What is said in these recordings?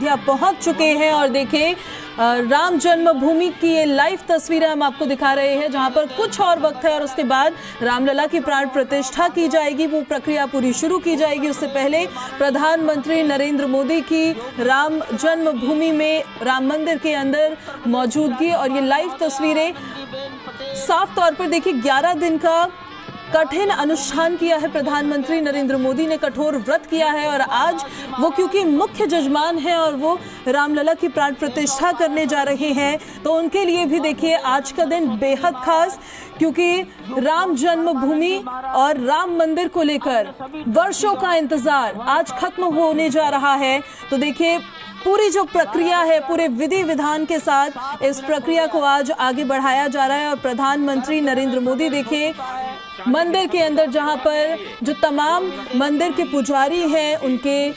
अयोध्या पहुंच चुके हैं और देखिए राम जन्मभूमि की ये लाइव तस्वीरें हम आपको दिखा रहे हैं, जहां पर कुछ और वक्त है और उसके बाद रामलला की प्राण प्रतिष्ठा की जाएगी। वो प्रक्रिया पूरी शुरू की जाएगी। उससे पहले प्रधानमंत्री नरेंद्र मोदी की राम जन्मभूमि में राम मंदिर के अंदर मौजूदगी और ये लाइव तस्वीरें साफ तौर पर देखिए 11 दिन का कठिन अनुष्ठान किया है प्रधानमंत्री नरेंद्र मोदी ने, कठोर व्रत किया है और आज वो क्योंकि मुख्य जजमान हैं और वो रामलला की प्राण प्रतिष्ठा करने जा रहे हैं, तो उनके लिए भी देखिए आज का दिन बेहद खास, क्योंकि राम जन्मभूमि और राम मंदिर को लेकर वर्षों का इंतजार आज खत्म होने जा रहा है। तो देखिए पूरी जो प्रक्रिया है पूरे विधि विधान के साथ इस प्रक्रिया को आज आगे बढ़ाया जा रहा है और प्रधानमंत्री नरेंद्र मोदी देखिए मंदिर के अंदर, जहां पर जो तमाम मंदिर के पुजारी हैं उनके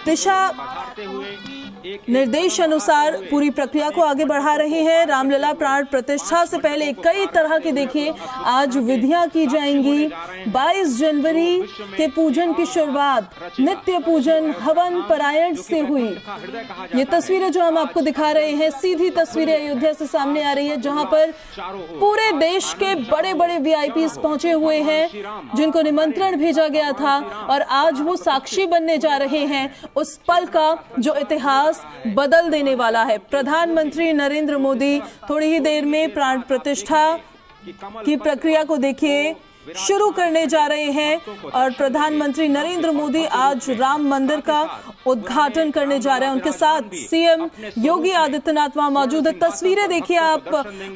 दिशा निर्देश अनुसार पूरी प्रक्रिया को आगे बढ़ा रहे हैं। रामलला प्राण प्रतिष्ठा से पहले कई तरह के देखिए आज विधियां की जाएंगी। 22 जनवरी के पूजन की शुरुआत नित्य पूजन हवन परायण से हुई। ये तस्वीरें जो हम आपको दिखा रहे हैं सीधी तस्वीरें अयोध्या से सामने आ रही है, जहां पर पूरे देश के बड़े बड़े वीआईपीज पहुंचे हुए हैं जिनको निमंत्रण भेजा गया था और आज वो साक्षी बनने जा रहे हैं उस पल का जो इतिहास बदल देने वाला है। प्रधानमंत्री नरेंद्र मोदी थोड़ी ही देर में प्राण प्रतिष्ठा की प्रक्रिया को देखिए शुरू करने जा रहे हैं और प्रधानमंत्री नरेंद्र मोदी आज राम मंदिर का उद्घाटन करने जा रहे हैं। उनके साथ सीएम योगी आदित्यनाथ वहां मौजूद है। तस्वीरें देखिए आप,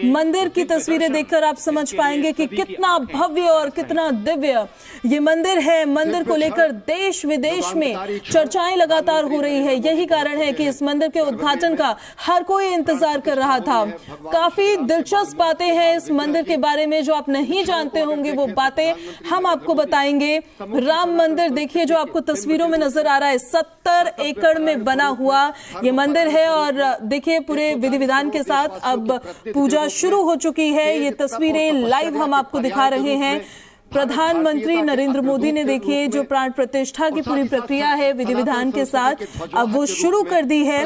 मंदिर की तस्वीरें देखकर आप समझ पाएंगे कि कितना भव्य और कितना दिव्य ये मंदिर है। मंदिर को लेकर देश विदेश में चर्चाएं लगातार हो रही है। यही कारण है कि इस मंदिर के उद्घाटन का हर कोई इंतजार कर रहा था। काफी दिलचस्प बातें हैं इस मंदिर के बारे में जो आप नहीं जानते होंगे, वो बातें हम आपको बताएंगे। राम मंदिर देखिए जो आपको तस्वीरों में नजर आ रहा है, 70 एकड़ में बना हुआ ये मंदिर है और देखिए पूरे विधि विधान के साथ अब पूजा शुरू हो चुकी है। ये तस्वीरें लाइव हम आपको दिखा रहे हैं। प्रधानमंत्री नरेंद्र मोदी ने देखिए जो प्राण प्रतिष्ठा की पूरी प्रक्रिया है विधि विधान के साथ अब वो शुरू कर दी है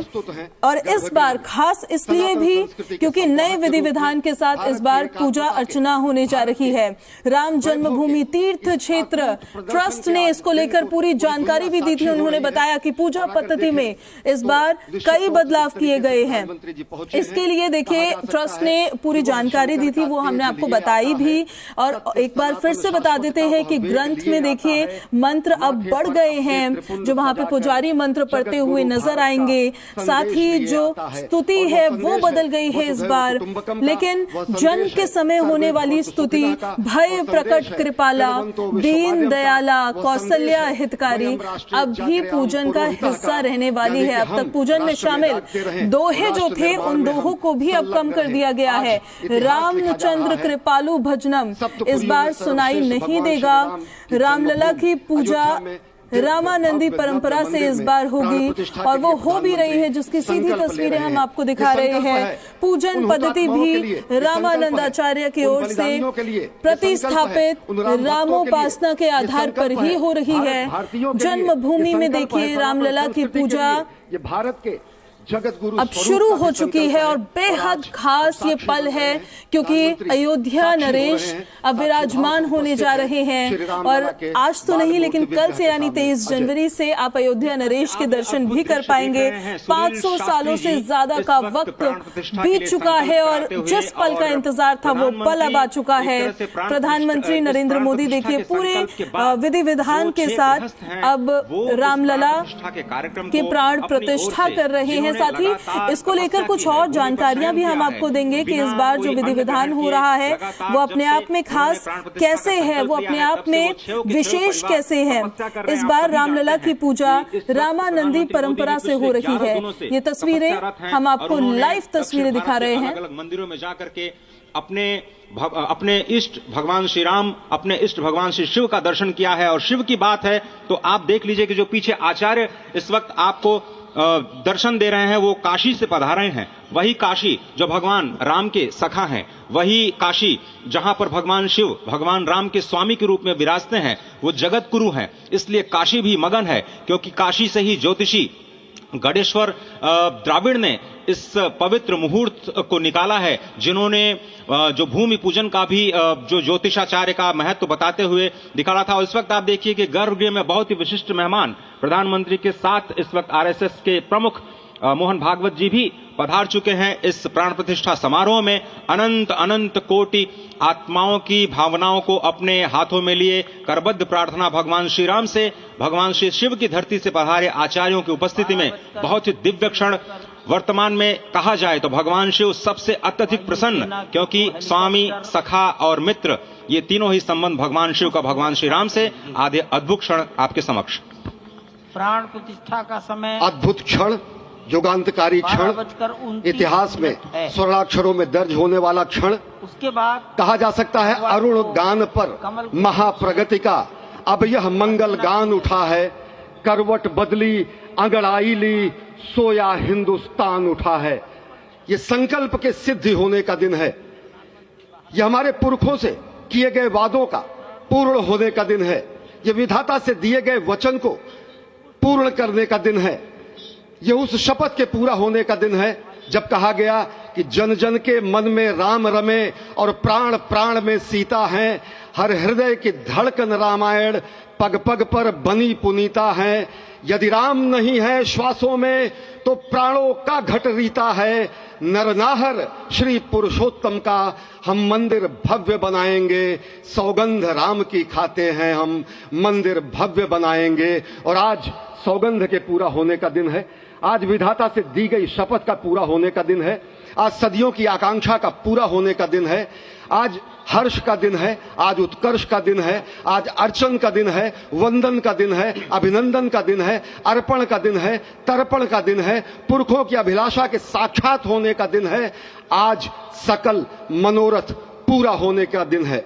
और इस बार खास इसलिए भी क्योंकि नए विधि विधान के साथ इस बार पूजा अर्चना होने जा रही है। राम जन्मभूमि तीर्थ क्षेत्र ट्रस्ट ने इसको लेकर पूरी जानकारी भी दी थी। उन्होंने बताया कि पूजा पद्धति में इस बार कई बदलाव किए गए हैं। इसके लिए देखिए ट्रस्ट ने पूरी जानकारी दी थी, वो हमने आपको बताई भी और एक बार फिर से बता देते हैं कि ग्रंथ में देखिए मंत्र अब बढ़ गए हैं, जो वहां पे पुजारी मंत्र पढ़ते हुए नजर आएंगे। साथ ही जो स्तुति है वो बदल गई है इस बार, लेकिन जन्म के समय होने वाली स्तुति भय प्रकट कृपाला दीन दयाला कौशल्या हितकारी अब भी पूजन का हिस्सा रहने वाली है। अब तक पूजन में शामिल दोहे जो थे उन दोहों को भी अब कम कर दिया गया है। रामचंद्र कृपालु भजनम इस बार सुनाई नहीं देगा। रामलला की पूजा रामानंदी परंपरा से इस बार होगी और वो हो भी रही है, जिसकी सीधी तस्वीरें हम आपको दिखा रहे हैं। पूजन पद्धति भी रामानंदाचार्य की ओर से प्रतिस्थापित रामोपासना के आधार पर ही हो रही है। जन्मभूमि में देखिए रामलला की पूजा भारत के जगत गुरु अब शुरू हो चुकी है और बेहद खास ये पल है क्योंकि अयोध्या नरेश अब विराजमान होने जा रहे हैं और आज तो नहीं लेकिन कल से यानी 23 जनवरी से आप अयोध्या नरेश के दर्शन भी कर पाएंगे। 500 सालों से ज्यादा का वक्त बीत चुका है और जिस पल का इंतजार था वो पल अब आ चुका है। प्रधानमंत्री नरेंद्र मोदी देखिए पूरे विधि विधान के साथ अब रामलला की प्राण प्रतिष्ठा कर रहे हैं। साथ ही इसको लेकर कुछ और जानकारियां भी हम आपको देंगे कि इस बार जो विधि विधान हो रहा है वो अपने आप में खास कैसे है, वो अपने आप में विशेष कैसे है। इस बार रामलला की पूजा रामानंदी परंपरा से हो रही है। ये तस्वीरें हम आपको लाइव तस्वीरें दिखा रहे हैं। मंदिरों में जाकर के अपने इष्ट भगवान श्री राम, अपने इष्ट भगवान श्री शिव का दर्शन किया है। और शिव की बात है तो आप देख लीजिए कि जो पीछे आचार्य इस वक्त आपको दर्शन दे रहे हैं वो काशी से पधारे हैं। वही काशी जो भगवान राम के सखा हैं, वही काशी जहां पर भगवान शिव भगवान राम के स्वामी के रूप में विराजते हैं, वो जगत गुरु हैं। इसलिए काशी भी मगन है क्योंकि काशी से ही ज्योतिषी गणेश्वर द्राविड़ ने इस पवित्र मुहूर्त को निकाला है, जिन्होंने जो भूमि पूजन का भी जो ज्योतिषाचार्य का महत्व बताते हुए निकाला था। और इस वक्त आप देखिए कि गर्भगृह में बहुत ही विशिष्ट मेहमान प्रधानमंत्री के साथ इस वक्त आरएसएस के प्रमुख मोहन भागवत जी भी पधार चुके हैं। इस प्राण प्रतिष्ठा समारोह में अनंत अनंत कोटि आत्माओं की भावनाओं को अपने हाथों में लिए करबद्ध प्रार्थना भगवान श्री राम से, भगवान श्री शिव की धरती से पधारे आचार्यों की उपस्थिति में बहुत ही दिव्य क्षण। वर्तमान में कहा जाए तो भगवान शिव सबसे अत्यधिक प्रसन्न, क्योंकि स्वामी, सखा और मित्र ये तीनों ही संबंध भगवान शिव का भगवान श्री राम से। आधे अद्भुत क्षण आपके समक्ष। प्राण प्रतिष्ठा का समय अद्भुत क्षण, युगांतकारी क्षण, इतिहास में स्वर्णाक्षरों में दर्ज होने वाला क्षण। उसके बाद कहा जा सकता है अरुण गान पर महाप्रगति का अब यह मंगल गान उठा है। करवट बदली, अंगड़ाई ली, सोया हिंदुस्तान उठा है। ये संकल्प के सिद्धि होने का दिन है। यह हमारे पुरखों से किए गए वादों का पूर्ण होने का दिन है। यह विधाता से दिए गए वचन को पूर्ण करने का दिन है। यह उस शपथ के पूरा होने का दिन है जब कहा गया कि जन जन के मन में राम रमे और प्राण प्राण में सीता है। हर हृदय की धड़कन रामायण, पग पग पर बनी पुनीता है। यदि राम नहीं है श्वासों में तो प्राणों का घट रीता है। नरनाहर श्री पुरुषोत्तम का हम मंदिर भव्य बनाएंगे। सौगंध राम की खाते हैं हम, मंदिर भव्य बनाएंगे। और आज सौगंध के पूरा होने का दिन है। आज विधाता से दी गई शपथ का पूरा होने का दिन है। आज सदियों की आकांक्षा का पूरा होने का दिन है। आज हर्ष का दिन है, आज उत्कर्ष का दिन है, आज अर्चन का दिन है, वंदन का दिन है, अभिनंदन का दिन है, अर्पण का दिन है, तर्पण का दिन है, पुरखों की अभिलाषा के साक्षात होने का दिन है। आज सकल मनोरथ पूरा होने का दिन है।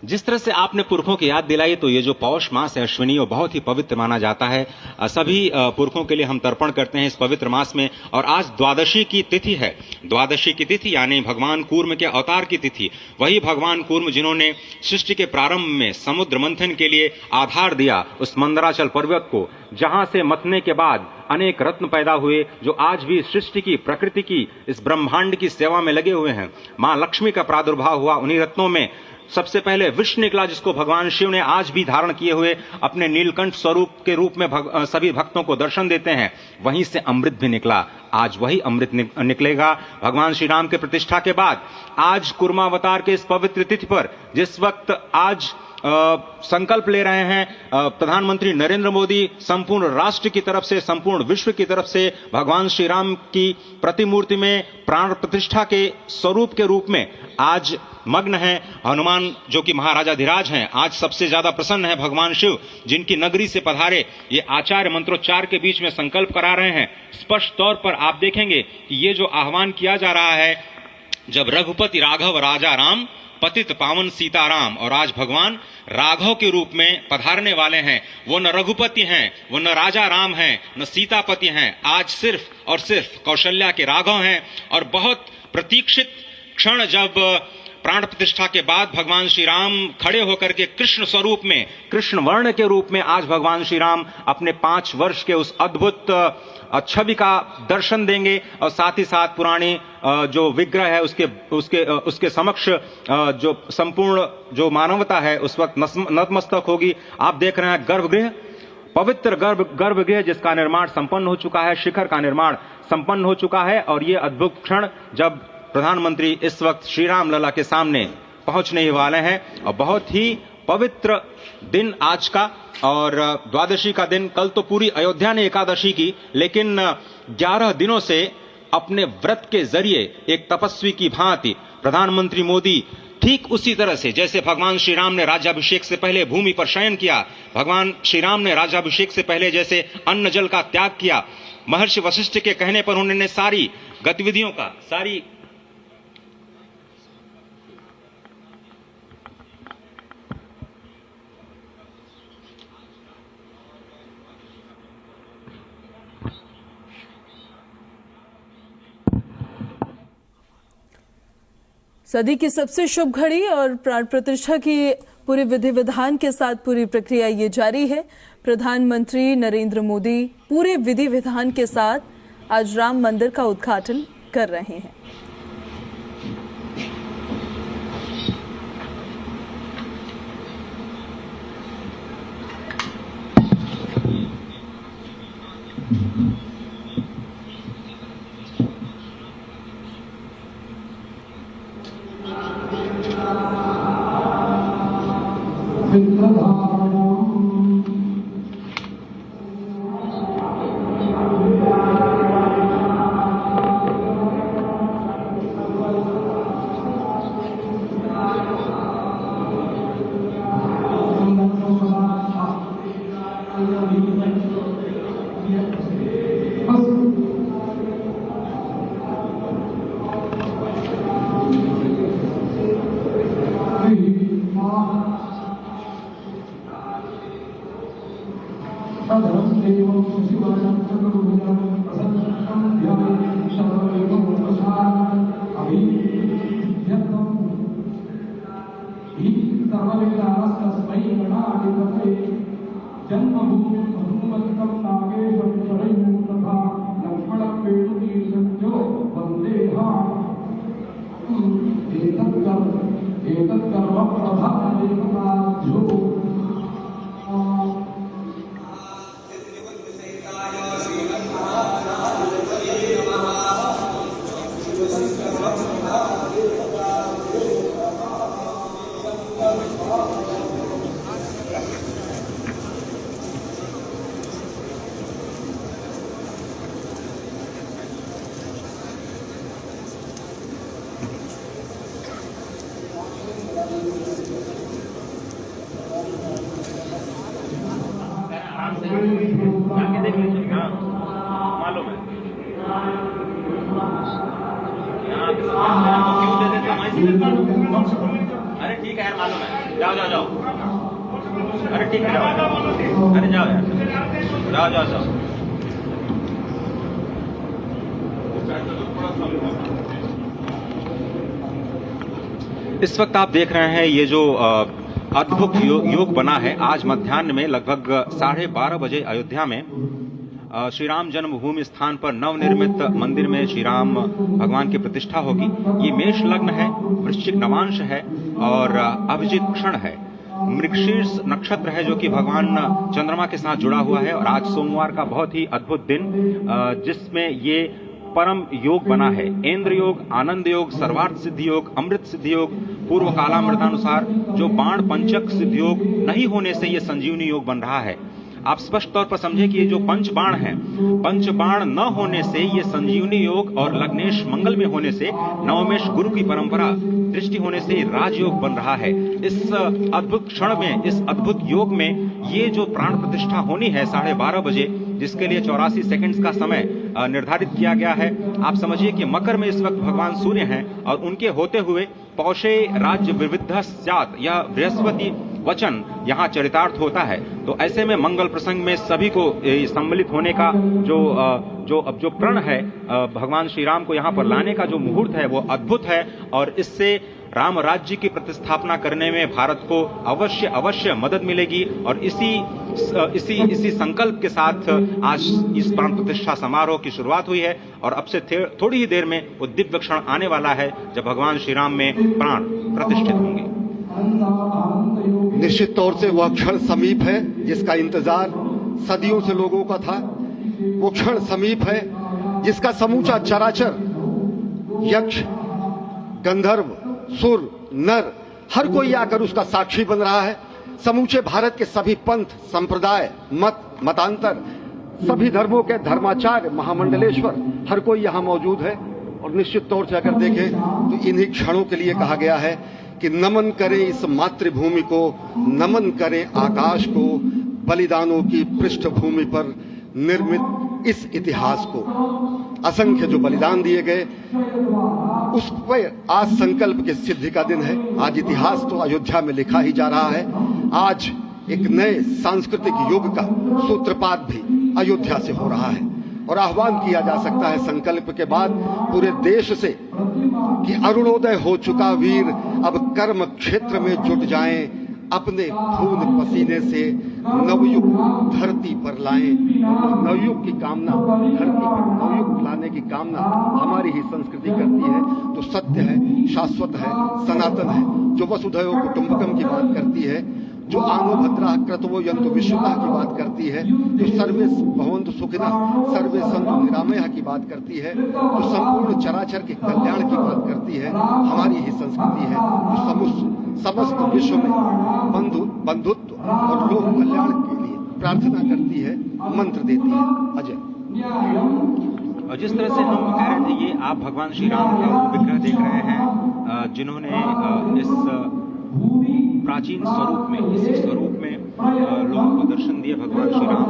जिस तरह से आपने पुरखों की याद दिलाई, तो ये जो पौष मास है अश्विनी, वो बहुत ही पवित्र माना जाता है। सभी पुरखों के लिए हम तर्पण करते हैं इस पवित्र मास में। और आज द्वादशी की तिथि है। द्वादशी की तिथि यानी भगवान कूर्म के अवतार की तिथि। वही भगवान कूर्म जिन्होंने सृष्टि के प्रारंभ में समुद्र मंथन के लिए आधार दिया उस मंदराचल पर्वत को, जहां से मथने के बाद अनेक रत्न पैदा हुए, जो आज भी सृष्टि की, प्रकृति की, इस ब्रह्मांड की सेवा में लगे हुए हैं। मां लक्ष्मी का प्रादुर्भाव हुआ उन्हीं रत्नों में। सबसे पहले विष निकला, जिसको भगवान शिव ने आज भी धारण किए हुए अपने नीलकंठ स्वरूप के रूप में सभी भक्तों को दर्शन देते हैं। वहीं से अमृत भी निकला। आज वही अमृत निकलेगा भगवान श्री राम के प्रतिष्ठा के बाद। आज कुर्मावतार के इस पवित्र तिथि पर, जिस वक्त आज संकल्प ले रहे हैं प्रधानमंत्री नरेंद्र मोदी, संपूर्ण राष्ट्र की तरफ से, संपूर्ण विश्व की तरफ से भगवान श्री राम की प्रतिमूर्ति में प्राण प्रतिष्ठा के स्वरूप के रूप में आज मग्न है। हनुमान जो कि महाराजाधिराज हैं, आज सबसे ज्यादा प्रसन्न है भगवान शिव, जिनकी नगरी से पधारे ये आचार्य मंत्रोच्चार के बीच में संकल्प करा रहे हैं। स्पष्ट तौर पर आप देखेंगे कि ये जो आह्वान किया जा रहा है, जब रघुपति राघव राजा राम, पतित पावन सीताराम, और आज भगवान राघव के रूप में पधारने वाले हैं। वो न रघुपति हैं, वो न राजा राम हैं, न सीतापति हैं। आज सिर्फ और सिर्फ कौशल्या के राघव हैं। और बहुत प्रतीक्षित क्षण, जब प्राण प्रतिष्ठा के बाद भगवान श्री राम खड़े होकर के कृष्ण स्वरूप में, कृष्ण वर्ण के रूप में आज भगवान श्री राम अपने 5 वर्ष के उस अद्भुत छवि का दर्शन देंगे। और साथ ही साथ पुरानी जो विग्रह है उसके समक्ष जो संपूर्ण जो मानवता है उस वक्त नतमस्तक होगी। आप देख रहे हैं गर्भगृह, पवित्र गर्भगृह जिसका निर्माण संपन्न हो चुका है, शिखर का निर्माण संपन्न हो चुका है। और ये अद्भुत क्षण जब प्रधानमंत्री इस वक्त श्री राम लला के सामने पहुंचने ही वाले हैं। और बहुत ही पवित्र दिन आज का, और द्वादशी का दिन। कल तो पूरी अयोध्या ने एकादशी की, लेकिन 11 दिनों से अपने व्रत के जरिए एक तपस्वी की भांति प्रधानमंत्री मोदी ठीक उसी तरह से, जैसे भगवान श्री राम ने राज्याभिषेक से पहले भूमि पर शयन किया, भगवान श्री राम ने राज्याभिषेक से पहले जैसे अन्न जल का त्याग किया, महर्षि वशिष्ठ के कहने पर उन्होंने सारी गतिविधियों का, सारी सदी की सबसे शुभ घड़ी और प्राण प्रतिष्ठा की पूरी विधि विधान के साथ पूरी प्रक्रिया ये जारी है। प्रधानमंत्री नरेंद्र मोदी पूरे विधि विधान के साथ आज राम मंदिर का उद्घाटन कर रहे हैं। अरे ठीक है यार, मालूम है। जाओ जाओ जाओ। अरे ठीक है, जाओ। अरे जाओ यार, जाओ जाओ जाओ। इस वक्त आप देख रहे हैं ये जो अद्भुत योग बना है। आज मध्याह्न में लगभग 12:30 बजे अयोध्या में श्री राम जन्मभूमि स्थान पर नवनिर्मित मंदिर में श्री राम भगवान की प्रतिष्ठा होगी। ये मेष लग्न है, वृश्चिक नवांश है और अभिजित क्षण है। मृगशीर्ष नक्षत्र है जो कि भगवान चंद्रमा के साथ जुड़ा हुआ है। और आज सोमवार का बहुत ही अद्भुत दिन, जिसमें ये परम योग बना है। इंद्र योग, आनंद योग, सर्वार्थ सिद्धि योग, अमृत सिद्धि योग, पूर्व कालामृतानुसार जो बाण पंचक सिद्धि योग नहीं होने से ये संजीवनी योग बन रहा है। आप स्पष्ट तौर पर समझे कि ये जो पंच बाण है, पंच बाण न होने से ये संजीवनी योग और लग्नेश मंगल में होने से, नवमेश गुरु की परंपरा दृष्टि होने से राजयोग बन रहा है। इस अद्भुत क्षण में, इस अद्भुत योग में ये जो प्राण प्रतिष्ठा होनी है 12:30 बजे, जिसके लिए 84 सेकंड्स का समय निर्धारित किया गया है। आप समझिए कि मकर में इस वक्त भगवान सूर्य हैं और उनके होते हुए पौषे राज्य विविध स्यात्, यह बृहस्पति वचन यहाँ चरितार्थ होता है। तो ऐसे में मंगल प्रसंग में सभी को सम्मिलित होने का जो प्रण है, भगवान श्री राम को यहाँ पर लाने का जो मुहूर्त है वो अद्भुत है। और इससे राम राज्य की प्रतिस्थापना करने में भारत को अवश्य मदद मिलेगी। और इसी संकल्प के साथ आज इस प्राण प्रतिष्ठा समारोह की शुरुआत हुई है। और अब से थोड़ी ही देर में वो दिव्य क्षण आने वाला है जब भगवान श्री राम में प्राण प्रतिष्ठित होंगे। निश्चित तौर से वह क्षण समीप है जिसका इंतजार सदियों से लोगों का था। वो क्षण समीप है जिसका समूचा चराचर, यक्ष, गंधर्व, सुर, नर, हर कोई आकर उसका साक्षी बन रहा है। समूचे भारत के सभी पंथ, संप्रदाय, मतांतर, सभी धर्मों के धर्माचार्य, महामंडलेश्वर, हर कोई यहाँ मौजूद है। और निश्चित तौर से अगर देखें तो इन्हीं क्षणों के लिए कहा गया है कि नमन करें इस मातृभूमि को, नमन करें आकाश को, बलिदानों की पृष्ठभूमि पर निर्मित इस इतिहास को। असंख्य जो बलिदान दिए गए उस पर आज संकल्प की सिद्धि का दिन है। आज इतिहास तो अयोध्या में लिखा ही जा रहा है। आज एक नए सांस्कृतिक युग का सूत्रपात भी अयोध्या से हो रहा है। और आह्वान किया जा सकता है संकल्प के बाद पूरे देश से कि अरुणोदय हो चुका वीर, अब कर्म क्षेत्र में जुट जाएं, अपने खून पसीने से नवयुग धरती पर लाएं। नवयुग की कामना, धरती पर नवयुग लाने की कामना हमारी ही संस्कृति करती है, जो सत्य है, शाश्वत है, सनातन है, जो वसुधैव कुटुंबकम की बात करती है, जो आनो भद्रा क्रतवो यन्तु विश्वतः की बात करती है, जो सर्वे भवन्तु सुखिनः सर्वे सन्तु निरामयः की बात करती है, जो संपूर्ण चराचर के कल्याण की बात करती है, हमारी ही संस्कृति है, जो समस्त विश्व में बंधुत्व और लोक कल्याण के लिए प्रार्थना करती है, मंत्र देती है। अजय, और जिस तरह से हम कह रहे थे, ये आप भगवान श्री राम का विग्रह देख रहे हैं, जिन्होंने इस प्राचीन स्वरूप में, इसी स्वरूप में लोगों को दर्शन दिए। भगवान श्री राम,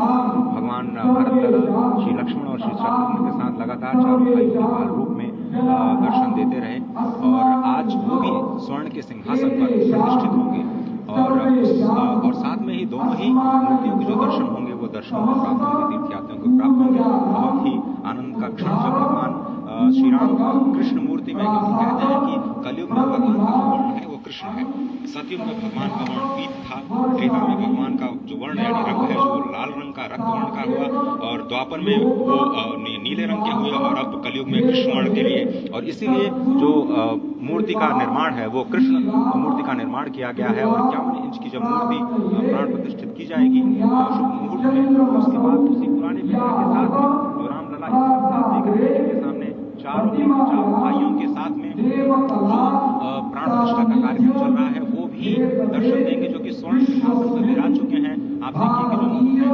भगवान भरतलला, श्री लक्ष्मण और श्री शत्रुघ्न के साथ लगातार चारों भाइयों के बाल रूप में दर्शन देते रहे, और आज वो भी स्वर्ण के सिंहासन पर प्रतिष्ठित होंगे, और साथ में ही दोनों ही मूर्तियों के जो दर्शन होंगे वो दर्शन को प्राप्त होंगे, तीर्थयात्रियों को प्राप्त होंगे। बहुत ही आनंद का क्षण जब भगवान श्री राम कृष्ण मूर्ति में, क्योंकि कहते हैं कि कलयुग में भगवान का जो वर्ण है वो कृष्ण है, सतयुग में भगवान का वर्ण पीत था, त्रेता में भगवान का जो वर्ण यानी रंग है जो लाल रंग का, रक्त वर्ण का हुआ, और द्वापर में वो नीले रंग के हुए, और अब कलयुग में कृष्ण वर्ण के लिए। और इसीलिए जो मूर्ति का निर्माण है वो कृष्ण मूर्ति का निर्माण किया गया है, और 51 इंच की जब मूर्ति प्राण प्रतिष्ठित की जाएगी शुभ मुहूर्त में, उसके बाद उसी पुराने विग्रह के साथ में जो रामलला इस वक्त आप देख रहे हैं, जिनके सामने चारों भाइयों के साथ में जो प्राण प्रतिष्ठा का कार्यक्रम चल रहा है, वो भी दर्शन देंगे, जो कि स्वर्ण सिंहासन पर विराज चुके हैं। आप देखिए कि जो मुख में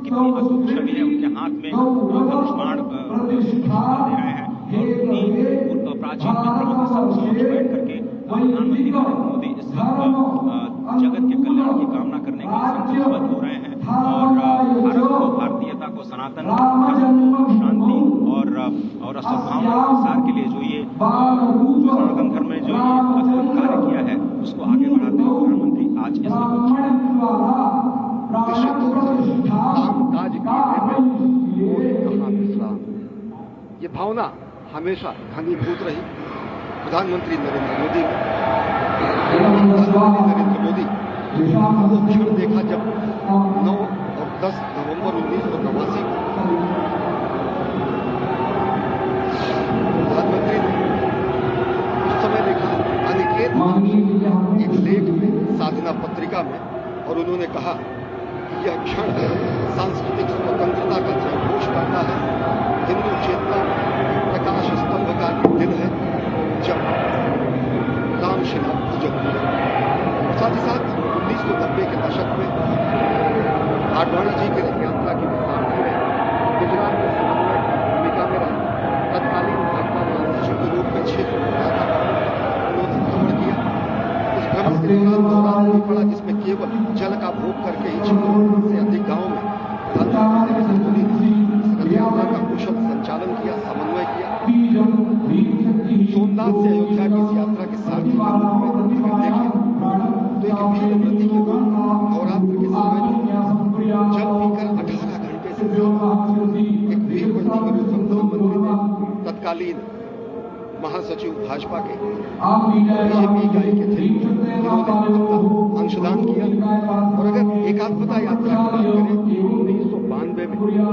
कितनी अद्भुत छवि है, उनके हाथ में धनुष बाण दे रहे हैं, और उन्हीं प्राचीन विग्रहों के समक्ष बैठ करके प्रधानमंत्री नरेंद्र मोदी इस वक्त जगत के कल्याण की कामना करने के लिए संकल्पबद्ध हो रहे हैं, और भारत को, भारतीयता को, सनातन धर्म को, शांति और सद्भावना के प्रसार के लिए जो ये जो सनातन धर्म में जो ये अद्भुत कार्य किया है, उसको आगे बढ़ाते हुए प्रधानमंत्री आज इस काम काज विश्राम, ये भावना हमेशा घनीभूत रही प्रधानमंत्री नरेंद्र मोदी वो क्षण देखा जब 9 और 10 नवंबर 1989 को प्रधानमंत्री ने उस समय लिखा अनिकेत एक लेख में, साधना पत्रिका में, और उन्होंने कहा कि यह क्षण सांस्कृतिक स्वतंत्रता का जयघोष करता है, हिंदू चेतना प्रकाश स्तंभ का दिन है, जब रामशिला पूजन हुआ। साथ ही साथ 1990 के दशक में आडवाणी जी की यात्रा की प्रधानमंत्री ने गुजरात में समन्वय की भूमिका में रहा। तत्कालीन भाजपा महासचिव के रूप में क्षेत्र उन्होंने भ्रमण किया। इस भ्रमण के दौरान भी पड़ा, जिसमें केवल जल का भोग करके ही 6 से अधिक गांव में प्रधानमंत्री नरेंद्र मोदी ने रथ यात्रा का कुशल संचालन किया, समन्वय किया। सोमनाथ से अयोध्या की इस यात्रा के सारथी के रूप में अगर देखें तो एक वीर व्रती के रूप में नवरात्र के समय जल पीकर 18 घंटे से एक वीर व्रती के रूप में प्रधानमंत्री ने तत्कालीन महासचिव भाजपा के बीजेपी इकाई के थे, इन्होंने अपना अंशदान किया। और अगर एकात्मता यात्रा की बात करें, 1992 में 14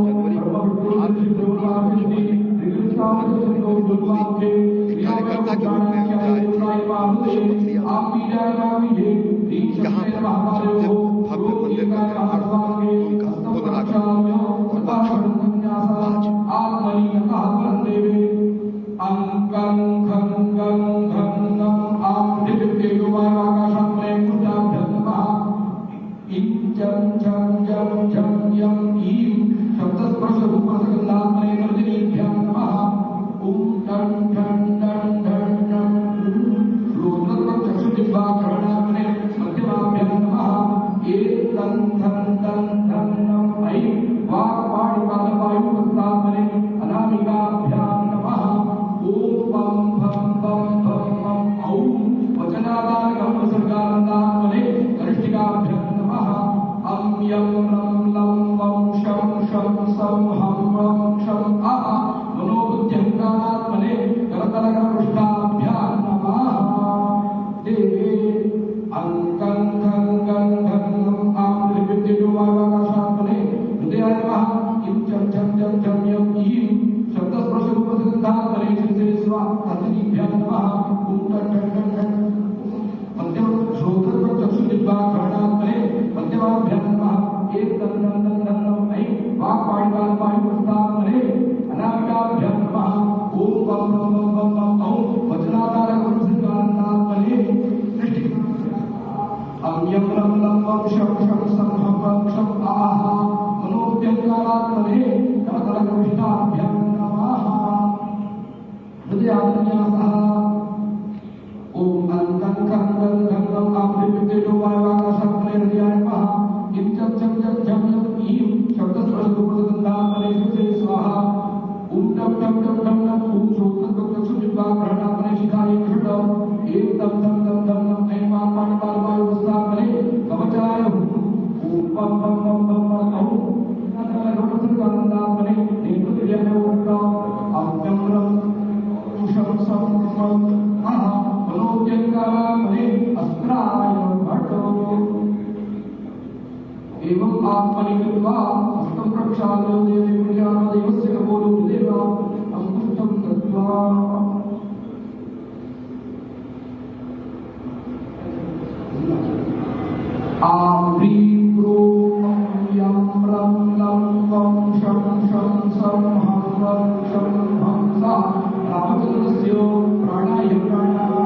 जनवरी को एक कार्यकर्ता के रूप में अयोध्या आए थे, शपथ लिया यहाँ पर भव्य मंदिर का निर्माण होगा, उनका पुनरागमन, और वह क्षण आज अंकं हृदयाय नमः इं चम चम चम चम यम ईं शब्दस्पर्शरूपसंधान परेशसे स्वा अतिभ्यां नमः ॐ टट टट टट मध्यम श्रोत्रत्व चक्षुजिह्वा घ्राणात्मने मध्यमाभ्यां नमः एक तन तन तन तन ऐ वाक् पाणिपाद पाणिपुस्तात्मने अनामिकाभ्यां नमः ॐ पम पम पम पम पम ॐ वचनाकारक वंशकारात्मने सृष्टि अम्यं लं लं वं शं शं सं हं वं क्षं आहा मनोव्यङ्कारात्मने नवतरकविष्टाभ्यां नमः हृदयान्यासः ॐ अङ्कं कङ्गं गङ्गं आभ्यविद्येजो वायुवाकाशात्मने हृदयाय नमः इं चं चं चं झं यं ईं शब्दस्पर्शरूपसंधात्मने स्वाहा ॐ टं टं टं टं टं ॐ श्रोत्रचक्षुजिह्वा घ्राणात्मने शिखायै घृतं एक तं तं तं तं तं ऐं वाक् पाणिपाद वायुपुस्तात्मने कवचाय ॐ पम पम पम पम पम ॐ नवतरकविष्टात्मने नेतृत्वजय उक्तं अव्यं लं शं सं सं आहा मनोव्यङ्कारात्मने अस्त्राय भटो एवं आत्मनि कृत्वा हस्तं प्रक्षाल्य देवे प्रजापतिवस्य कपोलो देवा अंकुष्टं दत्त्वा आह्रीं क्रूं यं रं लं वं शं शं सं हं वं क्षं हंसा रामचन्द्रस्य प्राणाय प्राणा